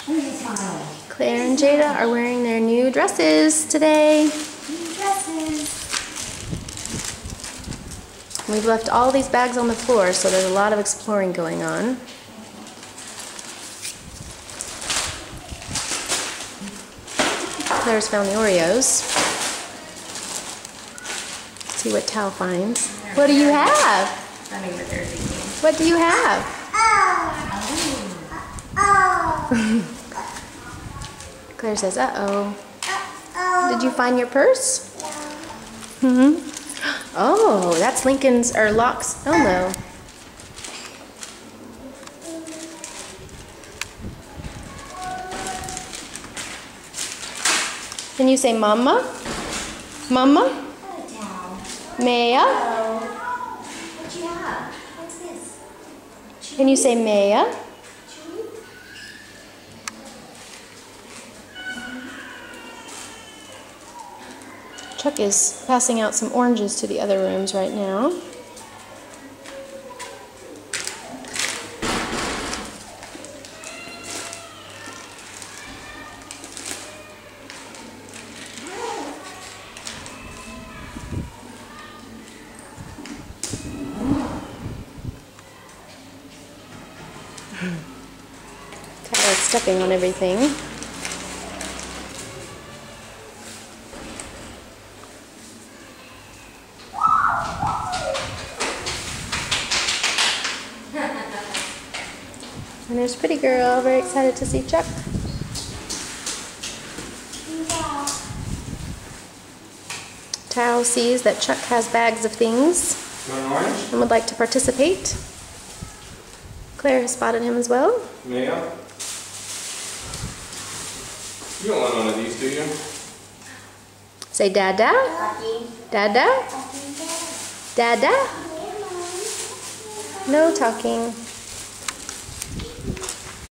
Claire and Jada are wearing their new dresses today. New dresses. We've left all these bags on the floor, so there's a lot of exploring going on. Claire's found the Oreos. Let's see what Tao finds. What do you have? What do you have? Claire says, uh-oh. Did you find your purse? Mm-hmm. Oh, that's Lincoln's, or Locke's Elmo. Can you say mama? Mama? Maya? What you have? What's this? Can you say Maya? Chuck is passing out some oranges to the other rooms right now. Tyler's stepping on everything. And there's Pretty Girl, very excited to see Chuck. Tao sees that Chuck has bags of things and would like to participate. Claire has spotted him as well. Maya? You don't want one of these, do you? Say Dada. Dada. Dada. No talking.